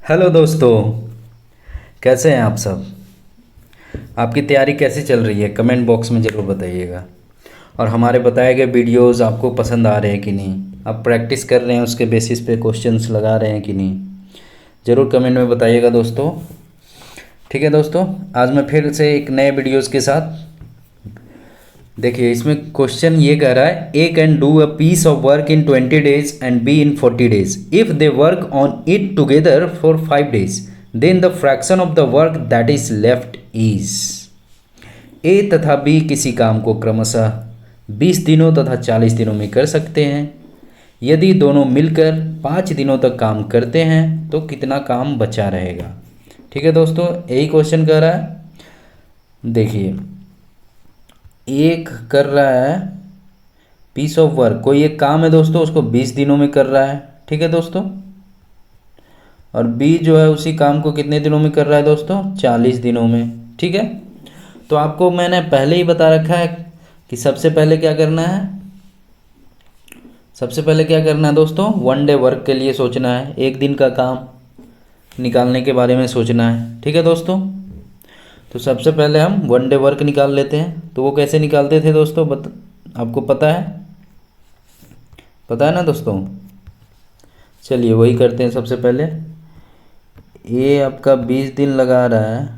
Hello दोस्तों, कैसे हैं आप सब। आपकी तैयारी कैसी चल रही है कमेंट बॉक्स में ज़रूर बताइएगा। और हमारे बताए गए वीडियोस आपको पसंद आ रहे हैं कि नहीं, आप प्रैक्टिस कर रहे हैं उसके बेसिस पे क्वेश्चंस लगा रहे हैं कि नहीं, ज़रूर कमेंट में बताइएगा दोस्तों। ठीक है दोस्तों, आज मैं फिर से एक नए वीडियोस के साथ, देखिए इसमें क्वेश्चन ये कह रहा है A can do a piece of work in 20 days and B in 40 days if they work on it together for 5 days, then the fraction of the work that is left is. A तथा B किसी काम को क्रमशः 20 दिनों तथा 40 दिनों में कर सकते हैं। यदि दोनों मिलकर 5 दिनों तक काम करते हैं तो कितना काम बचा रहेगा। ठीक है दोस्तों, यही क्वेश्चन कह रहा है। देखिए एक कर रहा है पीस ऑफ वर्क, कोई एक काम है दोस्तों, उसको 20 दिनों में कर रहा है। ठीक है दोस्तों, और बी जो है उसी काम को कितने दिनों में कर रहा है दोस्तों, 40 दिनों में। ठीक है, तो आपको मैंने पहले ही बता रखा है कि सबसे पहले क्या करना है। सबसे पहले क्या करना है दोस्तों, 1 डे वर्क के लिए सोचना है, एक दिन का काम निकालने के बारे में सोचना है। ठीक है दोस्तों, तो सबसे पहले हम 1 डे वर्क निकाल लेते हैं। तो वो कैसे निकालते थे दोस्तों, आपको पता है ना दोस्तों। चलिए वही करते हैं। सबसे पहले ये आपका 20 दिन लगा रहा है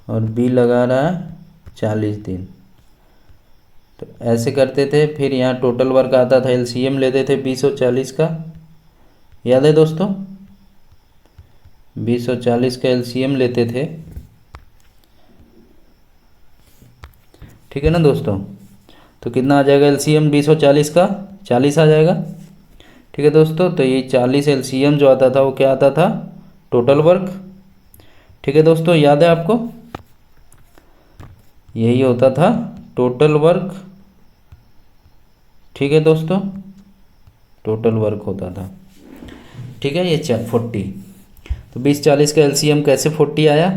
और बी लगा रहा है 40 दिन। तो ऐसे करते थे, फिर यहाँ टोटल वर्क आता था, एलसीएम लेते थे 20 और 40 का। याद है दोस्तों, 20 और 40 का एलसीएम लेते थे। ठीक है ना दोस्तों, तो कितना आ जाएगा एलसीएम 20 और 40 का, 40 आ जाएगा। ठीक है दोस्तों, तो ये 40 एलसीएम जो आता था वो क्या आता था, टोटल वर्क। ठीक है दोस्तों, याद है आपको, यही होता था टोटल वर्क। ठीक है दोस्तों, टोटल वर्क होता था। ठीक है, ये 40, तो 20 40 का एलसीएम कैसे 40 आया,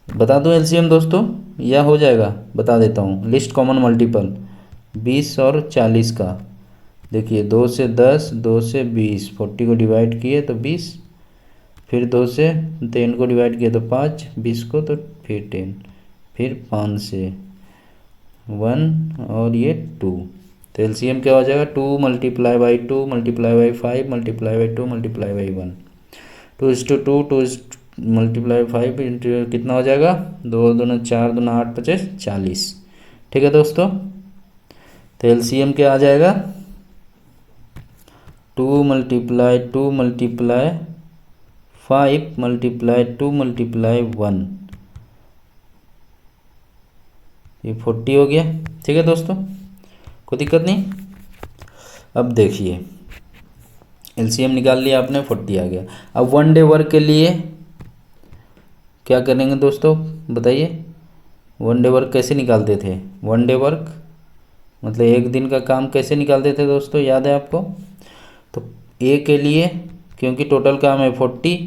बता दूं एलसीएम दोस्तों, या हो जाएगा, बता देता हूँ। लिस्ट कॉमन मल्टीपल 20 और 40 का, देखिए 2 से 10, 2 से 20, 40 को डिवाइड किए तो 20, फिर 2 से 10 को डिवाइड किए तो 5, 20 को तो फिर 10, फिर 5 से 1 और ये 2। तो एलसीएम क्या हो जाएगा, 2 multiply by 2 multiply by 5 multiply by 2 multiply by 1, 2:2, 2 multiply 5 into कितना हो जाएगा, 2 दूना 4 दूना 8 5 40। ठीक है दोस्तों, तो एलसीएम क्या आ जाएगा, 2 मल्टीप्लाई 2 मल्टीप्लाई 5 मल्टीप्लाई 2 मल्टीप्लाई 1, ये 40 हो गया। ठीक है दोस्तों, कोई दिक्कत नहीं। अब देखिए एलसीएम निकाल लिया आपने, 40 आ गया। अब 1 डे वर्क के लिए क्या करेंगे दोस्तों, बताइए। 1 डे वर्क कैसे निकालते थे, 1 डे वर्क मतलब एक दिन का काम कैसे निकालते थे दोस्तों, याद है आपको। तो ए के लिए, क्योंकि टोटल काम है 40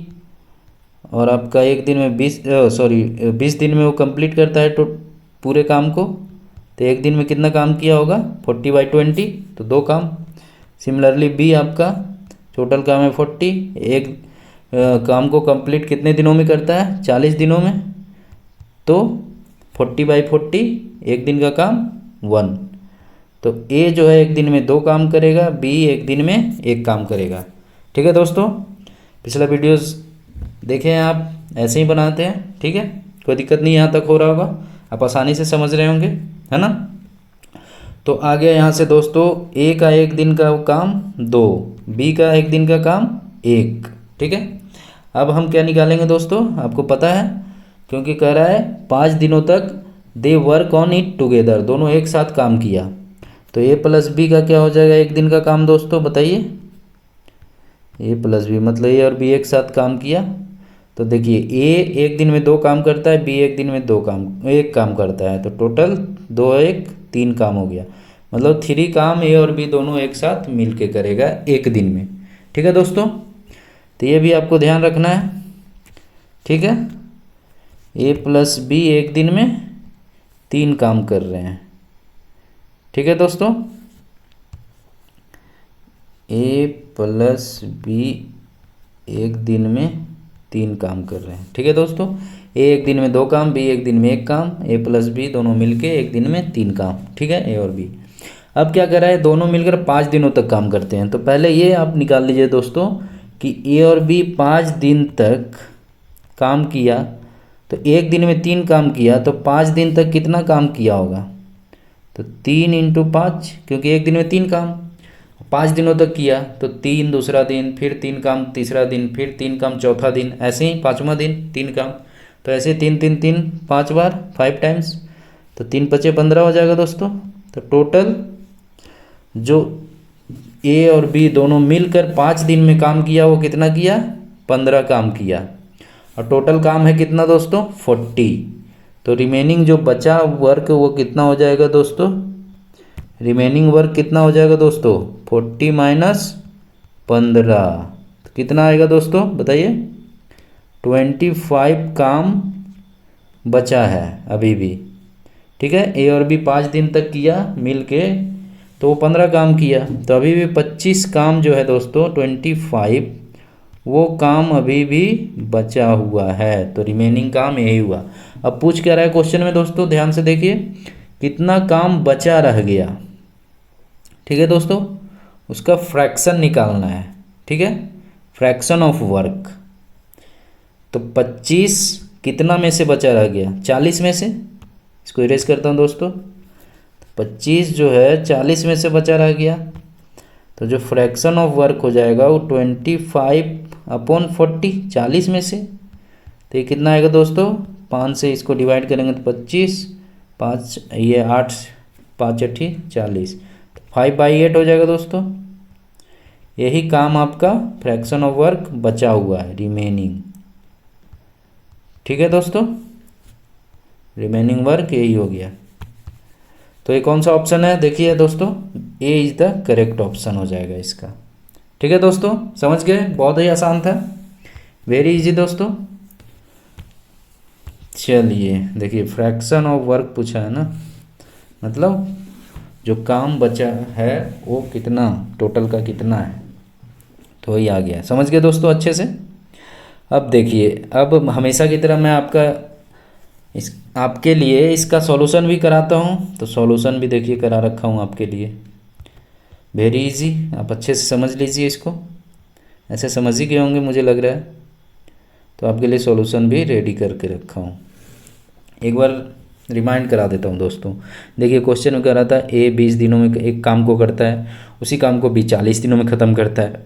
और आपका एक दिन में 20 दिन में वो कंप्लीट करता है पूरे काम को, तो एक दिन में कितना काम किया होगा, 40/20, तो 2 काम। सिमिलरली बी आपका टोटल काम है 40, एक काम को कंप्लीट कितने दिनों में करता है, 40 दिनों में, तो 40/40, एक दिन का काम 1। तो ए जो है एक दिन में 2 काम करेगा, बी एक दिन में 1 काम करेगा। ठीक है दोस्तों, पिछला वीडियोस देखें आप, ऐसे ही बनाते हैं। ठीक है, कोई दिक्कत नहीं, यहाँ तक हो रहा होगा, आप आसानी से समझ रहे होंगे, है ना। तो आ गया यहाँ से दोस्तों, ए का एक दिन का काम 2, बी का एक दिन का काम 1। ठीक है, अब हम क्या निकालेंगे दोस्तों, आपको पता है, क्योंकि कह रहा है 5 दिनों तक दे वर्क ऑन इट टुगेदर, दोनों एक साथ काम किया। तो ए प्लस बी का क्या हो जाएगा एक दिन का काम दोस्तों, बताइए। ए प्लस बी मतलब ए और बी एक साथ काम किया। तो देखिए ए एक दिन में 2 काम करता है, बी एक दिन में 1 काम करता है, तो टोटल 2 1 3 काम हो गया। मतलब 3 काम ए और बी दोनों एक साथ मिल के करेगा एक दिन में। ठीक है दोस्तों, तो ये भी आपको ध्यान रखना है। ठीक है, ए प्लस बी एक दिन में 3 काम कर रहे हैं। ठीक है दोस्तों, ए प्लस बी एक दिन में 3 काम कर रहे हैं। ठीक है दोस्तों, ए एक दिन में 2 काम, बी एक दिन में 1 काम, ए प्लस बी दोनों मिलके एक दिन में 3 काम। ठीक है, ए और बी। अब क्या कर रहा है, दोनों मिलकर 5 दिनों तक काम करते हैं। तो पहले ये आप निकाल लीजिए दोस्तों कि ए और बी 5 दिन तक काम किया, तो एक दिन में 3 काम किया, तो 5 दिन तक कितना काम किया होगा, तो 3 × 5, क्योंकि एक दिन में 3 काम 5 दिनों तक किया, तो 3 दूसरा दिन, फिर 3 काम तीसरा दिन, फिर 3 काम चौथा दिन, ऐसे ही 5वां दिन 3 काम। तो ऐसे 3 3 3 5 बार 5 टाइम्स, तो 3 × 5 = 15 हो जाएगा दोस्तों। तो टोटल जो ए और बी दोनों मिलकर 5 दिन में काम किया, वो कितना किया, 15 काम किया। और टोटल काम है कितना दोस्तों, 40। तो रिमेनिंग जो बचा वर्क वो कितना हो जाएगा दोस्तों, रिमेनिंग वर्क कितना हो जाएगा दोस्तों, 40 - 15, तो कितना आएगा दोस्तों बताइए, 25 काम बचा है अभी भी। ठीक है, ए और बी 5 दिन तक किया मिल के, तो वो 15 काम किया, तो अभी भी 25 काम जो है दोस्तों, 25 वो काम अभी भी बचा हुआ है। तो रिमेनिंग काम यही हुआ। अब पूछ क्या रहा है क्वेश्चन में दोस्तों, ध्यान से देखिए, कितना काम बचा रह गया। ठीक है दोस्तों, उसका फ्रैक्शन निकालना है। ठीक है, फ्रैक्शन ऑफ वर्क। तो 25 कितना में से बचा रह गया, 40 में से। इसको इरेज करता हूँ दोस्तों, 25 जो है 40 में से बचा रह गया, तो जो फ्रैक्शन ऑफ वर्क हो जाएगा वो 25/40, 40 में से। तो ये कितना आएगा दोस्तों, 5 से इसको डिवाइड करेंगे तो 25, 5 ये 8 5 8 40, 5/8 हो जाएगा दोस्तों। यही काम आपका फ्रैक्शन ऑफ वर्क बचा हुआ है, रिमेनिंग। ठीक है दोस्तों, रिमेनिंग वर्क यही हो गया। तो ये कौन सा ऑप्शन है, देखिए दोस्तों, ए इज द करेक्ट ऑप्शन हो जाएगा इसका। ठीक है दोस्तों, समझ गए, बहुत ही आसान था, वेरी इजी दोस्तों। चलिए देखिए, फ्रैक्शन ऑफ वर्क पूछा है ना, मतलब जो काम बचा है वो कितना, टोटल का कितना है, तो वही आ गया। समझ गए दोस्तों अच्छे से। अब देखिए, अब हमेशा की तरह मैं आपके लिए इसका सॉल्यूशन भी कराता हूँ। तो सॉल्यूशन भी देखिए करा रखा हूँ आपके लिए, वेरी इजी। आप अच्छे से समझ लीजिए इसको, ऐसे समझ ही गए होंगे मुझे लग रहा है। तो आपके लिए सॉल्यूशन भी रेडी करके रखा हूँ, एक बार रिमाइंड करा देता हूँ दोस्तों। देखिए क्वेश्चन में कह रहा था ए 20 दिनों में एक काम को करता है, उसी काम को बी 40 दिनों में ख़त्म करता है।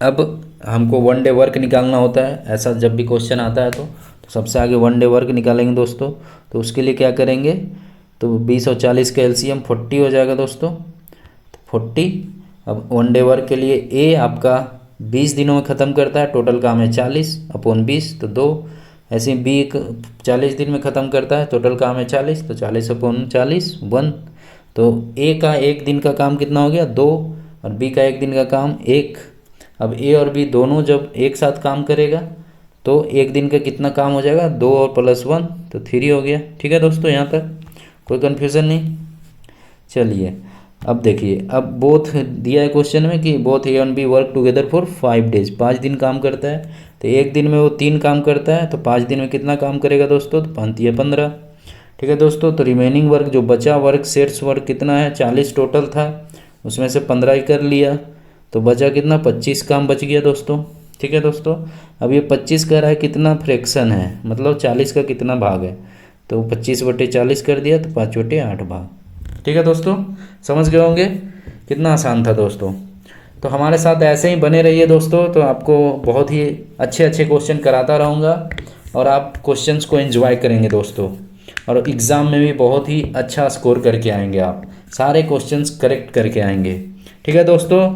अब हमको 1 डे वर्क निकालना होता है, ऐसा जब भी क्वेश्चन आता है तो सबसे आगे 1 डे वर्क निकालेंगे दोस्तों। तो उसके लिए क्या करेंगे, तो 20 और 40 का एलसीएम 40 हो जाएगा दोस्तों, 40। अब 1 डे वर्क के लिए ए आपका 20 दिनों में ख़त्म करता है, टोटल काम है 40/20, तो 2। ऐसे बी 40 दिन में ख़त्म करता है, टोटल काम है 40, तो 40/40 1। तो ए का एक दिन का काम कितना हो गया, 2, और बी का एक दिन का काम 1। अब ए और बी दोनों जब एक साथ काम करेगा तो एक दिन का कितना काम हो जाएगा, 2 और +1, तो 3 हो गया। ठीक है दोस्तों, यहाँ तक कोई कन्फ्यूज़न नहीं। चलिए अब देखिए, अब बोथ दिया है क्वेश्चन में कि both A and B work together for 5 days, 5 दिन काम करता है। तो एक दिन में वो 3 काम करता है, तो 5 दिन में कितना काम करेगा दोस्तों, तो 5 या 15। ठीक है दोस्तों, तो रिमेनिंग वर्क जो बचा वर्क, शेड्स वर्क कितना है, 40 टोटल था, उसमें से 15 ही कर लिया, तो बचा कितना, 25 काम बच गया दोस्तों। ठीक है दोस्तों, अब ये 25 कह रहा है कितना फ्रैक्शन है, मतलब 40 का कितना भाग है, तो 25/40 कर दिया, तो 5/8 भाग। ठीक है दोस्तों, समझ गए होंगे, कितना आसान था दोस्तों। तो हमारे साथ ऐसे ही बने रहिए दोस्तों, तो आपको बहुत ही अच्छे अच्छे क्वेश्चन कराता रहूँगा, और आप क्वेश्चंस को एंजॉय करेंगे दोस्तों, और एग्ज़ाम में भी बहुत ही अच्छा स्कोर करके आएंगे, आप सारे क्वेश्चंस करेक्ट करके आएंगे। ठीक है दोस्तों,